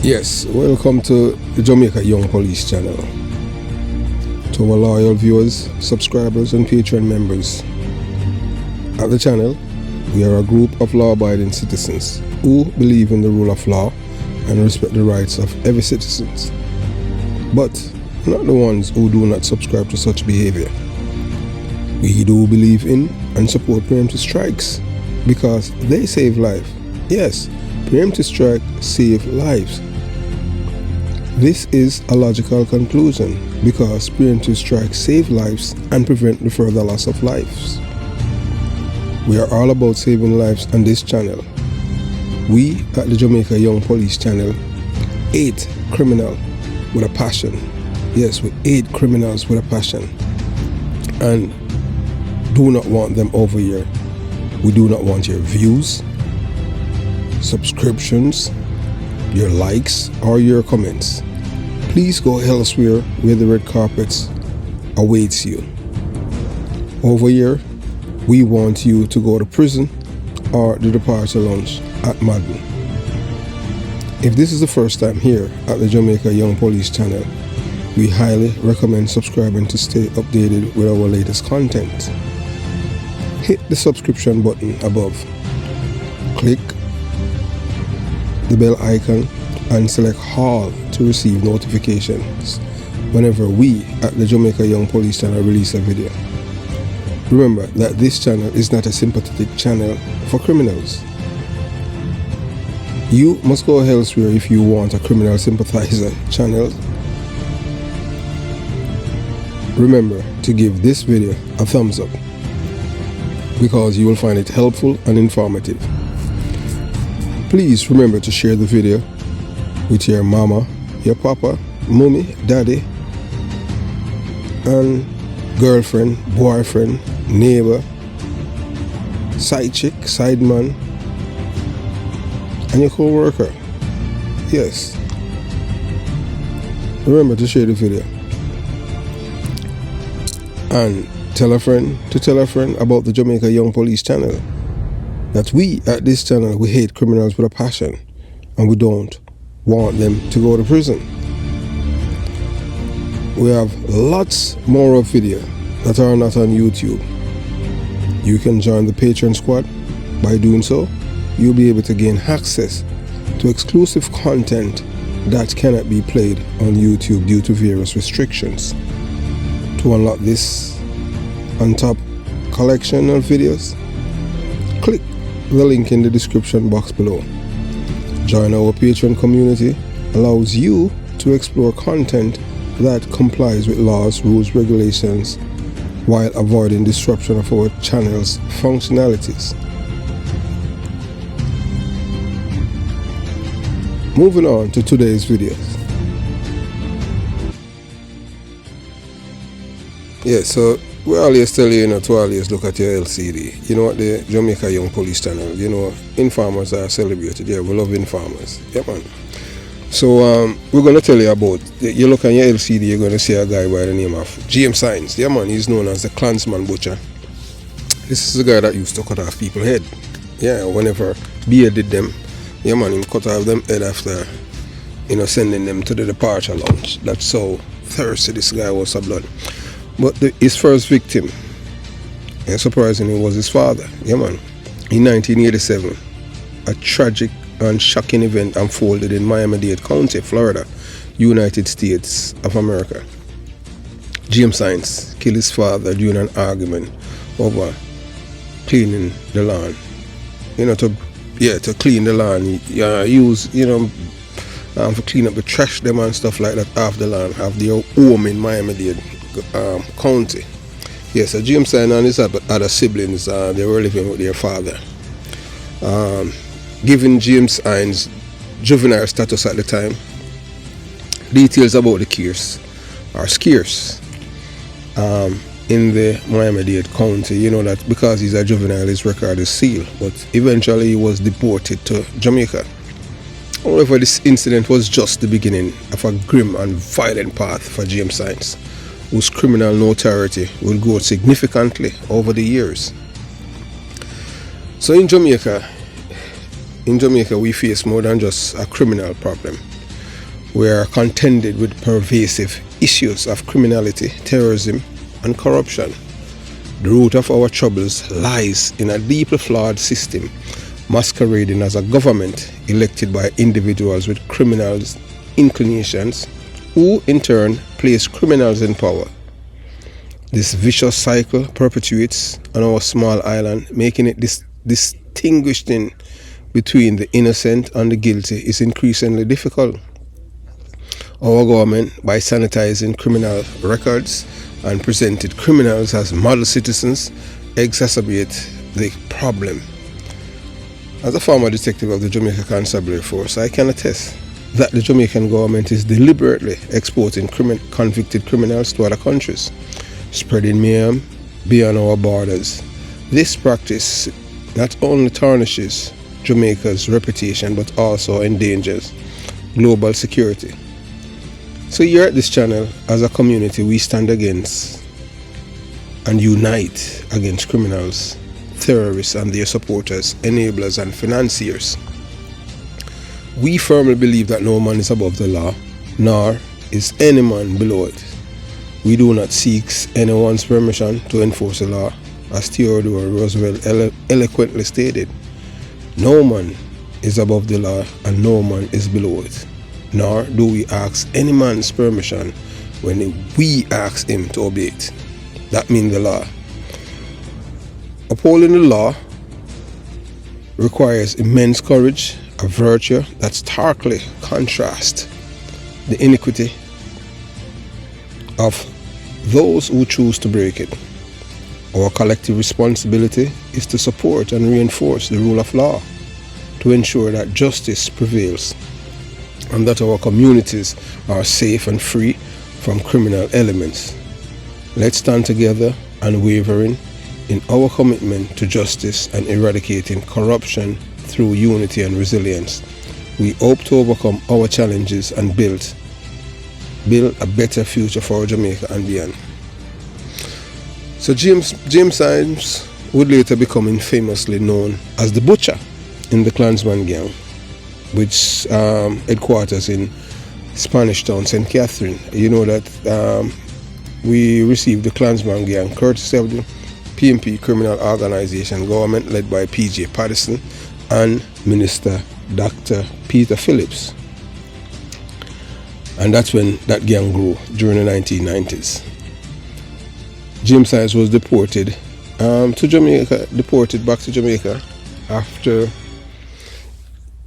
Yes, welcome to the Jamaica Young Police channel. To our loyal viewers, subscribers and Patreon members. At the channel, we are a group of law-abiding citizens who believe in the rule of law and respect the rights of every citizen. But not the ones who do not subscribe to such behavior. We do believe in and support preemptive strikes because they save life. Yes, preemptive strike save lives. This is a logical conclusion because preemptive strikes save lives and prevent the further loss of lives. We are all about saving lives on this channel. We at the Jamaica Young Police channel hate criminals with a passion. Yes, we hate criminals with a passion and do not want them over here. We do not want your views, subscriptions, your likes or your comments. Please go elsewhere where the red carpets awaits you. Over here, we want you to go to prison or the departure lounge at Madden. If this is the first time here at the Jamaica Young Police channel, we highly recommend subscribing to stay updated with our latest content. Hit the subscription button above. Click the bell icon and select all to receive notifications whenever we at the Jamaica Young Police channel release a video. Remember that this channel is not a sympathetic channel for criminals. You must go elsewhere if you want a criminal sympathizer channel. Remember to give this video a thumbs up because you will find it helpful and informative. Please remember to share the video with your mama, your papa, mommy, daddy, and girlfriend, boyfriend, neighbor, side chick, side man, and your co-worker. Yes. Remember to share the video. And tell a friend to tell a friend about the Jamaica Young Police channel. That we at this channel, we hate criminals with a passion and we don't want them to go to prison. We have lots more of video that are not on YouTube. You can join the Patreon squad. By doing so, you'll be able to gain access to exclusive content that cannot be played on YouTube due to various restrictions. To unlock this on top collection of videos, click the link in the description box below. Join our Patreon community allows you to explore content that complies with laws, rules, regulations while avoiding disruption of our channel's functionalities. Moving on to today's videos. Yeah, so we always tell you, to always look at your LCD. You know what, the Jamaica Young Police channel, informers are celebrated. Yeah, we love informers. Yeah, man. So we're going to tell you about, you look on your LCD, you're going to see a guy by the name of James Hines. Yeah, man, he's known as the Klansman Butcher. This is the guy that used to cut off people's head. Yeah, whenever Beer did them, yeah, man, he cut off them head after, sending them to the departure lounge. That's how thirsty this guy was of blood. But his first victim, and surprisingly, was his father. Yeah, man. In 1987, a tragic and shocking event unfolded in Miami-Dade County, Florida, United States of America. James Hines killed his father during an argument over cleaning the lawn. To clean the lawn, he used, for clean up the trash them and stuff like that off the lawn, of the home in Miami-Dade County. Yes, so James Hines and his other siblings, they were living with their father. Given James Hines' juvenile status at the time, details about the case are scarce in the Miami-Dade County. That because he's a juvenile, his record is sealed, but eventually he was deported to Jamaica. However, this incident was just the beginning of a grim and violent path for James Hines, whose criminal notoriety will grow significantly over the years. So in Jamaica we face more than just a criminal problem. we are contended with pervasive issues of criminality, terrorism, and corruption. The root of our troubles lies in a deeply flawed system masquerading as a government elected by individuals with criminals' inclinations, who in turn place criminals in power. This vicious cycle perpetuates on our small island, making it distinguishing between the innocent and the guilty is increasingly difficult. Our government, by sanitizing criminal records and presenting criminals as model citizens, exacerbate the problem. As a former detective of the Jamaica Constabulary Force, I can attest that the Jamaican government is deliberately exporting convicted criminals to other countries, spreading mayhem beyond our borders. This practice not only tarnishes Jamaica's reputation but also endangers global security. So here at this channel, as a community, we stand against and unite against criminals, terrorists and their supporters, enablers and financiers. We firmly believe that no man is above the law, nor is any man below it. We do not seek anyone's permission to enforce the law, as Theodore Roosevelt eloquently stated. No man is above the law and no man is below it, nor do we ask any man's permission when we ask him to obey it. That means the law. Upholding the law requires immense courage, a virtue that starkly contrasts the iniquity of those who choose to break it. Our collective responsibility is to support and reinforce the rule of law, to ensure that justice prevails and that our communities are safe and free from criminal elements. Let's stand together, unwavering in our commitment to justice and eradicating corruption through unity and resilience. We hope to overcome our challenges and build a better future for Jamaica and beyond. So James Hines would later become infamously known as the Butcher in the Klansman gang, which headquarters in Spanish Town, St. Catherine. You know that we received the Klansman gang courtesy of the PMP criminal organization government led by P.J. Patterson and Minister Dr. Peter Phillips. And that's when that gang grew during the 1990s. James Hines was deported back to Jamaica after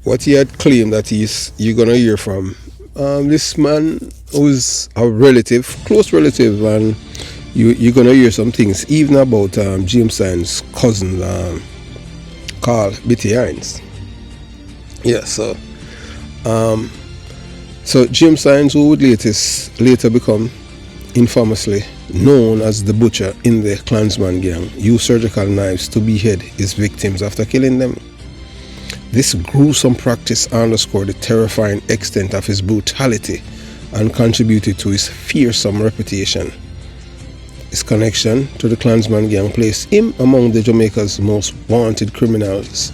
what he had claimed that you're gonna hear from this man who's a relative, close relative, and you're gonna hear some things even about James Hines' cousin called Betrayal. Yeah, so James Hines, who would later become infamously known as the Butcher in the Klansman gang, used surgical knives to behead his victims after killing them. This gruesome practice underscored the terrifying extent of his brutality and contributed to his fearsome reputation. His connection to the Klansman gang placed him among the Jamaica's most wanted criminals,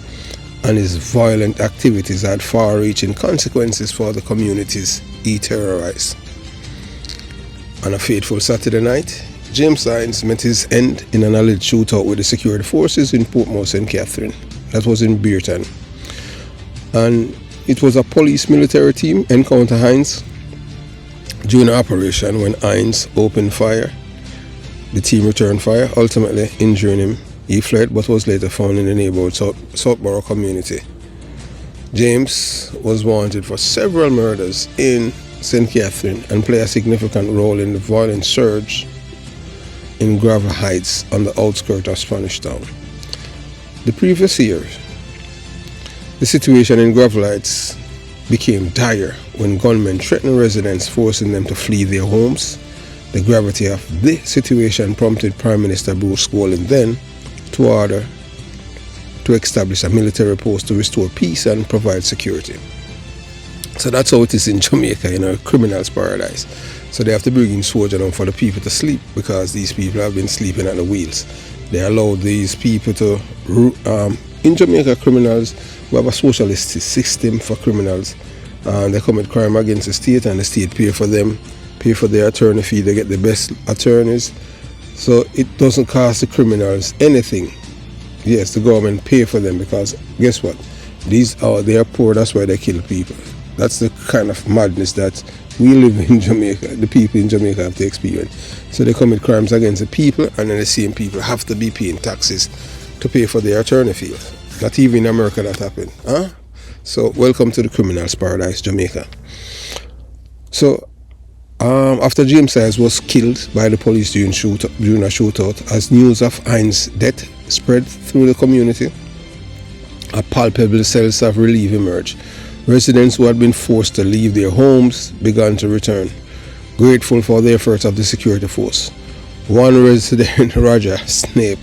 and his violent activities had far-reaching consequences for the communities he terrorized. On a fateful Saturday night, James Hines met his end in an alleged shootout with the security forces in Portmore, St. Catherine. That was in Beerton. And it was a police military team encountered Hines during an operation. When Hines opened fire, the team returned fire, ultimately injuring him. He fled but was later found in the neighborhood Southborough community. James was wanted for several murders in St. Catherine and played a significant role in the violent surge in Gravel Heights on the outskirts of Spanish Town. The previous year, the situation in Gravel Heights became dire when gunmen threatened residents, forcing them to flee their homes. The gravity of the situation prompted Prime Minister Bruce Golding then to order to establish a military post to restore peace and provide security. So that's how it is in Jamaica, criminal's paradise. So they have to bring in soldiers down for the people to sleep, because these people have been sleeping at the wheels. They allow these people to, in Jamaica, criminals, we have a socialist system for criminals, They commit crime against the state, and the state pay for them, pay for their attorney fee. They get the best attorneys, so it doesn't cost the criminals anything. Yes, the government pay for them, because guess what? They are poor. That's why they kill people. That's the kind of madness that we live in Jamaica. The people in Jamaica have to experience. So they commit crimes against the people, and then the same people have to be paying taxes to pay for their attorney fees. Not even in America that happened, huh? So welcome to the criminal's paradise, Jamaica. So after James Hines was killed by the police during a shootout, as news of Hines' death spread through the community, a palpable sense of relief emerged. Residents who had been forced to leave their homes began to return, grateful for the efforts of the security force. One resident, Roger Snape,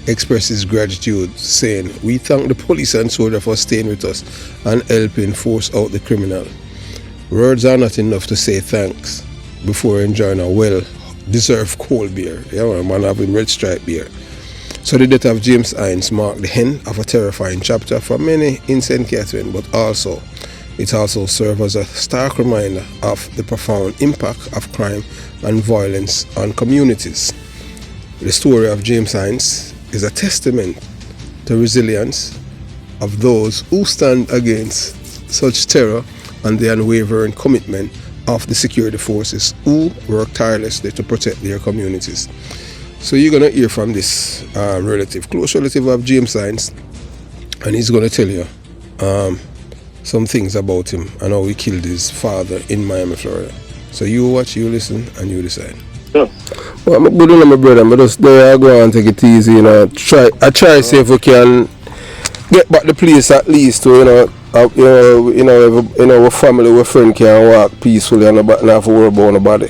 expressed his gratitude, saying, "We thank the police and soldiers for staying with us and helping force out the criminal. Words are not enough to say thanks before enjoying a well-deserved cold beer." Yeah, man, having Red Stripe beer. So the death of James Hines marked the end of a terrifying chapter for many in St. Catherine, but it also served as a stark reminder of the profound impact of crime and violence on communities. The story of James Hines is a testament to resilience of those who stand against such terror and the unwavering commitment of the security forces who work tirelessly to protect their communities. So you're going to hear from this close relative of James Hines, and he's going to tell you some things about him and how he killed his father in Miami, Florida. So you watch, you listen, and you decide. Yeah. Well, I'm good on my brother, but just there I go and take it easy, you know. I try to see if we can get back the place at least, to, our family, our friend can walk peacefully and not have to worry about nobody.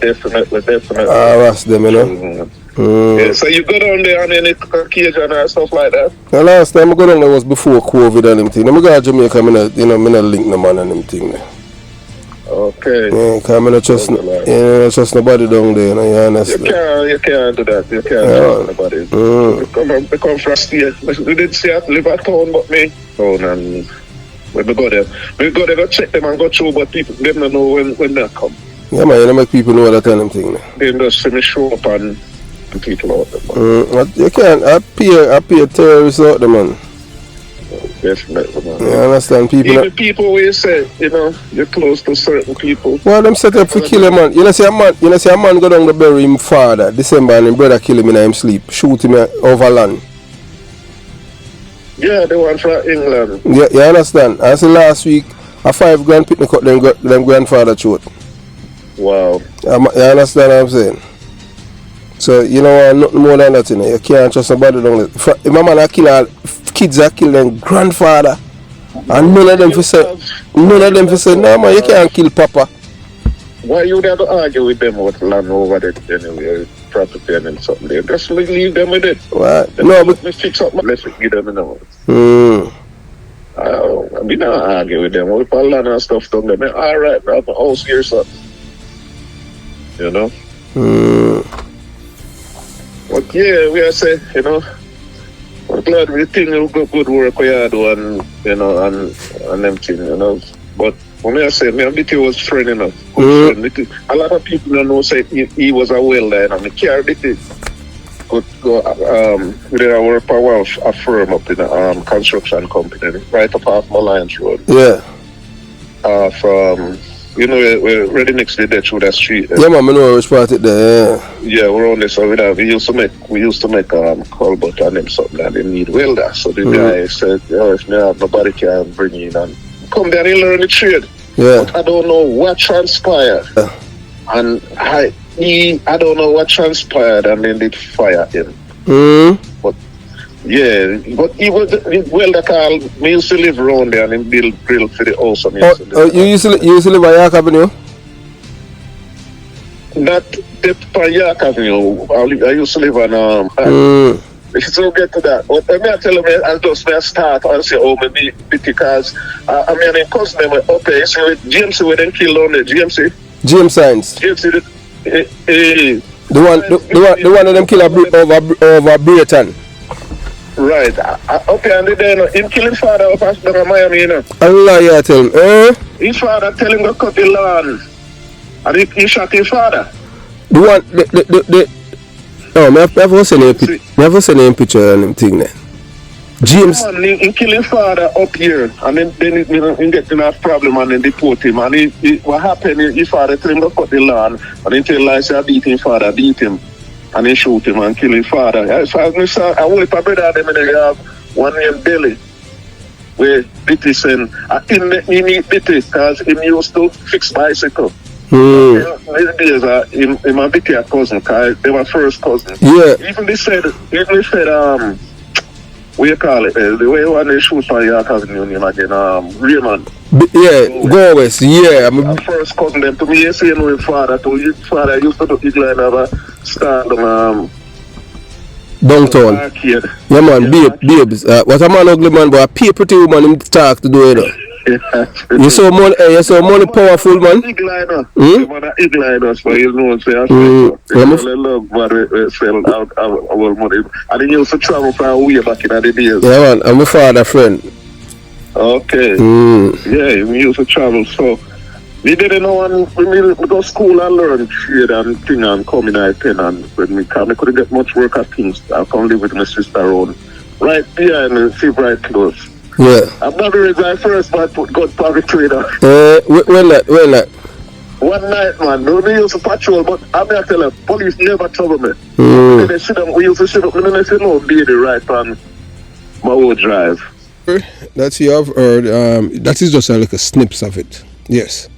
Definitely. That's them, you know. Yeah, so you go down there on any occasion and stuff like that? The last time I go down there was before COVID and them thing. I go to Jamaica, I not link no man and them thing. Okay. Yeah, because I don't trust nobody down there, you know, you understand? You can't do that. You can't trust nobody. We come from state. We didn't say I live at town, but me. Oh, and when we go there, go check them and go through, but people, them don't know when they come. Yeah, man, you don't make people know that kind of thing. They just see me show up and people out there. You can't appear terrorists out there, man. Definitely, man. You understand? People will say, you're close to certain people. Well, them set up for kill a man. You know, say a man go down to bury him father December and his brother kill him in his sleep, shoot him over land. Yeah, the one from England. Yeah, you understand? I said last week, a 5 grand picnic cut them grandfather throat. Wow. You understand what I'm saying? So, you know, nothing more than that, you know. You can't trust nobody down there. If my man kids that kill them grandfather, and none of them for say, no man, you can't kill papa. Why you have to argue with them about land over there anyway, property and something there? Just leave them with it. What? No, but... Let me fix up my... Let's give them an hour. I mean, I argue with them. We put land and stuff down there. Alright, I have a house here, son. You know? But yeah, we are saying, we're glad we think you good work we are doing, and them things, But when I say, me and BT was friend, a lot of people don't know, say he was a welder, and I carry BT. Could go, I work for a firm up in a construction company, right up off Malines Road. Yeah. From... we're ready next to that through that street. Yeah, man, I know which part it there. Yeah, we're on this. So we used to make Colbert and them something that they need welder. So the guy said, if nobody can bring you in and come down and learn the trade. Yeah. But I don't know what transpired. Yeah. And I don't know what transpired, and then they fire him. But yeah, but he was welder called. We used to live around there and build grill for the house. You used to live at York Avenue? Not on York Avenue. I used to live on So get to that. But I tell them, I just start and say, maybe because I mean, in cousin, okay, so James with them killed on the James Hines. The one of them kill over Betrayal. Right. Okay, and then him kill his father up in Miami, you know. Allah, yeah, tell him. His father tell him to cut the lawn. And he shot his father. The one, the oh, me have to send him a picture and him thing there. James. Man, he kill his father up here, and then he get in a problem, and then deport him. And what happened? His father tell him to cut the lawn, and he tell Lisa beat his father, beat him, and he shoot him and kill his father. As far as me saw, I will my brother them in there have one named Billy, where Bitty send. He need Bitty because he used to fix bicycle. These days, him and Bitty are cousin, because they were first cousins. Yeah. Even they said, what you call it? The way one they shoot for your cousin name again, Raymond. Yeah, go west. Yeah, I'm first cousin them to me. You say no, his father. To his father used to do his line of a stand downtown. Arcade. Yeah, man, babes. What a man ugly man, but a pay pretty woman him talk to do it. You so money powerful, man. Man, eagle liners, but you know what I'm saying. I love what sell out our money. And he used to travel for a way back in the days. Yeah, man, I'm a father friend. Okay. Yeah, we used to travel. So we didn't know when we go to school and learn trade and thing and come in at 10 and when we come, I couldn't get much work at things. I come live with my sister around. Right behind me, see bright clothes. Yeah. I'm not very my first man put gun for the trader. When that? One night, man, we used to patrol, but I'm going to tell you, police never trouble me. We used to sit up, and then they say, no, be the right on my old drive. That you have heard, that is just like a snips of it. Yes.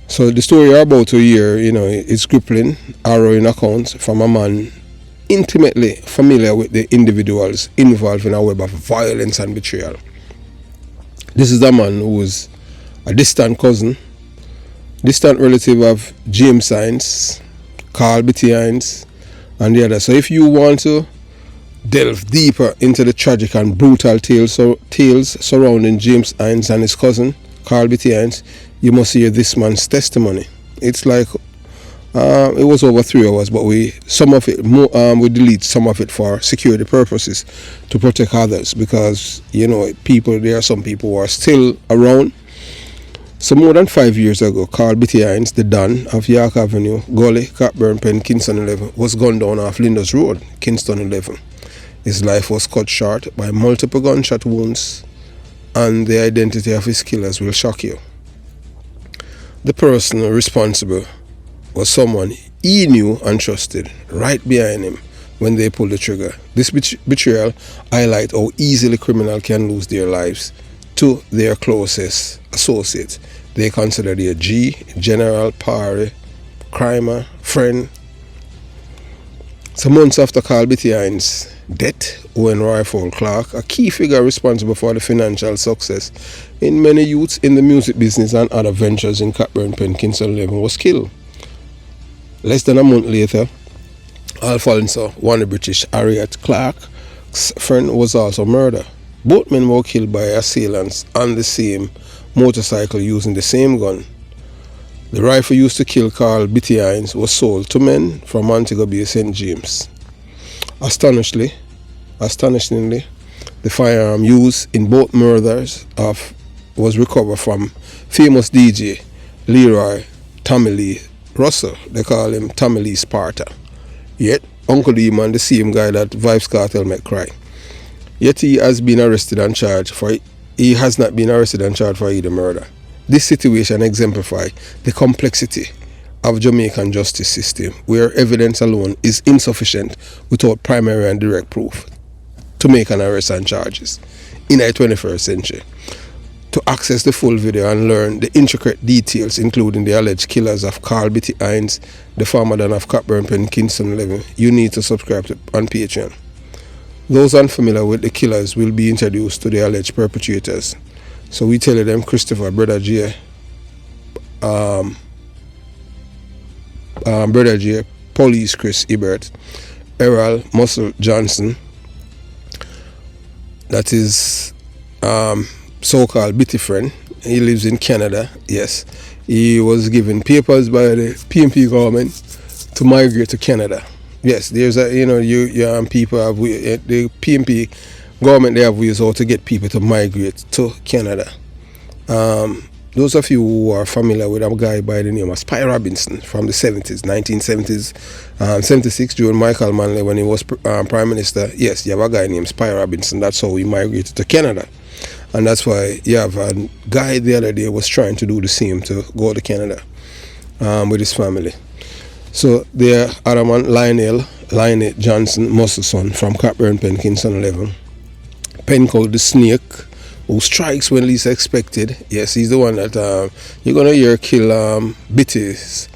So the story you're about to hear, it's crippling, harrowing accounts from a man intimately familiar with the individuals involved in a web of violence and betrayal. This is the man who was a distant relative of James Hines, Carl Bitty Hines, and the other. So if you want to delve deeper into the tragic and brutal tales surrounding James Hines and his cousin, Carl Bitty Hines, you must hear this man's testimony. It's like, it was over 3 hours, but we delete some of it for security purposes to protect others because, there are some people who are still around. So more than 5 years ago, Carl Bitty Hines, the Don of York Avenue, Gully, Cockburn Pen, Kingston 11, was gunned down off Linders Road, Kingston 11. His life was cut short by multiple gunshot wounds, and the identity of his killers will shock you. The person responsible was someone he knew and trusted right behind him when they pulled the trigger. This betrayal highlights how easily criminals can lose their lives to their closest associates. They consider their general, pari, crimer, friend. Some months after Carl Bitty Hines' death, Owen Rifle Clark, a key figure responsible for the financial success in many youths in the music business and other ventures in Cockburn Pen, Kingston 11, was killed. Less than a month later, Alfonso, one of the British Harriet Clark's friend, was also murdered. Both men were killed by assailants on the same motorcycle using the same gun. The rifle used to kill Carl Bitty Hines was sold to men from Montego Bay, St. James. Astonishingly, the firearm used in both murders was recovered from famous DJ Leroy Tommy Lee Russell. They call him Tommy Lee Sparta. Yet, Uncle Lee man, the same guy that Vibes Cartel make cry. Yet he has not been arrested and charged for either murder. This situation exemplifies the complexity of Jamaican justice system, where evidence alone is insufficient without primary and direct proof to make an arrest and charges in the 21st century. To access the full video and learn the intricate details, including the alleged killers of Carl Bitty Hines, the former Don of Cockburn Pen, Kingston 11, you need to subscribe on Patreon. Those unfamiliar with the killers will be introduced to the alleged perpetrators. So we tell them Christopher, Brother J, Police Chris Ebert, Errol Muscle Johnson, that is so-called Bitty friend. He lives in Canada. Yes, he was given papers by the PNP government to migrate to Canada. Yes, there's a people have the PNP government, they have ways how to get people to migrate to Canada. Those of you who are familiar with a guy by the name of Spy Robinson from the 70s, 1970s, 76, during Michael Manley when he was Prime Minister. Yes, you have a guy named Spy Robinson. That's how he migrated to Canada. And that's why you have a guy the other day was trying to do the same to go to Canada with his family. So there, other man, Lionel Johnson, Muscle son from Cockburn Pen, Kingston 11. Pen called the Snake, who strikes when least expected. Yes, he's the one that you're going to hear kill Bitty's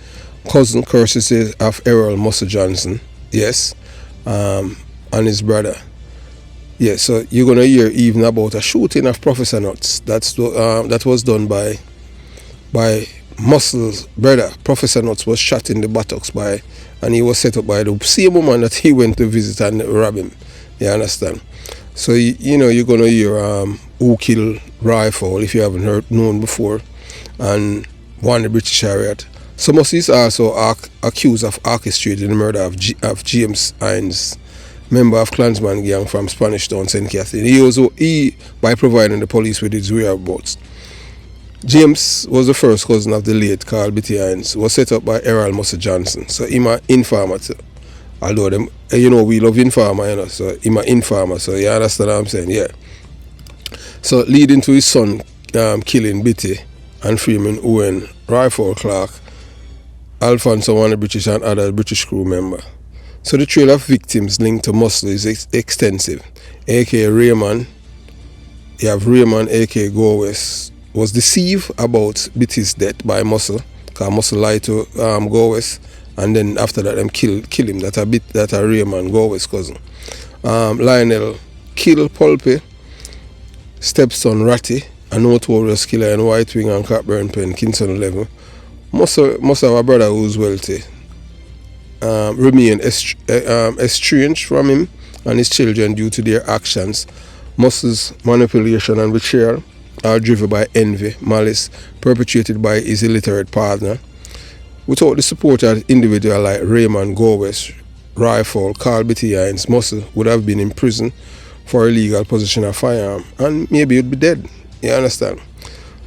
cousin, courtesy of Errol Muscle Johnson. Yes, and his brother. Yes, so you're going to hear even about a shooting of Professor Nuts. That was done by Muscle's brother. Professor Nuts was shot in the buttocks and he was set up by the same woman that he went to visit and rob him. You understand? So you know you're gonna hear who killed Rifle if you haven't known before, and won the British chariot. So Muscle is also accused of orchestrating the murder of James Hines, member of Klansman gang from Spanish Town, St. Catherine. He by providing the police with his whereabouts. James was the first cousin of the late Carl Bitty Hines, was set up by Errol Muscle Johnson. So him an informer too. Although them, you know, we love informer, you know, so him an informer, so you understand what I'm saying, yeah. So leading to his son killing Bitty and Freeman Owen, Rifle Clark, Alfonso, one of the British and other British crew member. So the trail of victims linked to Muscle is extensive. A.K. Raymond, you have Raymond A.K. Go West, was deceived about Bitty's death by Muscle, because Muscle lied to Go West, and then after that them kill him. That a Raymond Go West cousin. Lionel killed Pulpy, stepson Ratty, a notorious killer in White Wing and Cockburn Pen, Kingston 11. Muscle have a brother who's wealthy. Remain estranged from him and his children due to their actions. Muscle's manipulation and betrayal are driven by envy, malice, perpetrated by his illiterate partner. Without the support of individuals like Raymond Go West, Rifle, Carl Bitty Hines, Muscle would have been in prison for illegal possession of firearm, and maybe he'd be dead. You understand?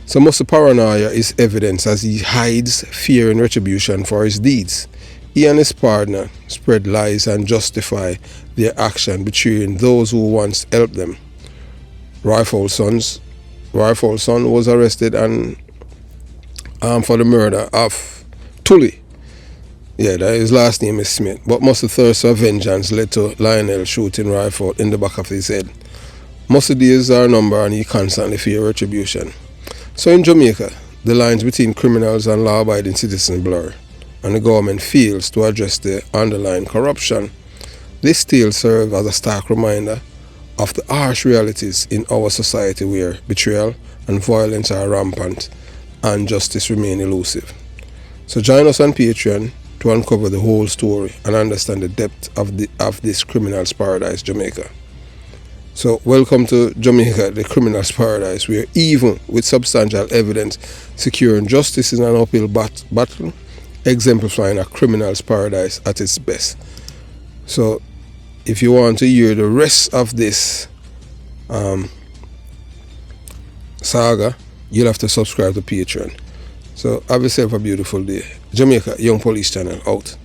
So Muscle paranoia is evidence as he hides fear and retribution for his deeds. He and his partner spread lies and justify their action, betraying those who once helped them. Rifle's son was arrested and for the murder of Tully. Yeah, his last name is Smith. But Muscle thirst for vengeance led to Lionel shooting Rifle in the back of his head. Muscle days are numbered and he constantly fears retribution. So in Jamaica, the lines between criminals and law-abiding citizens blur, and the government fails to address the underlying corruption. This tale serves as a stark reminder of the harsh realities in our society where betrayal and violence are rampant and justice remain elusive. So join us on Patreon to uncover the whole story and understand the depth of this criminal's paradise, Jamaica. So welcome to Jamaica, the criminal's paradise, where even with substantial evidence, securing justice is an uphill battle, exemplifying a criminal's paradise at its best. So if you want to hear the rest of this saga, you'll have to subscribe to Patreon. So have yourself a beautiful day. Jamaica Young Police Channel out.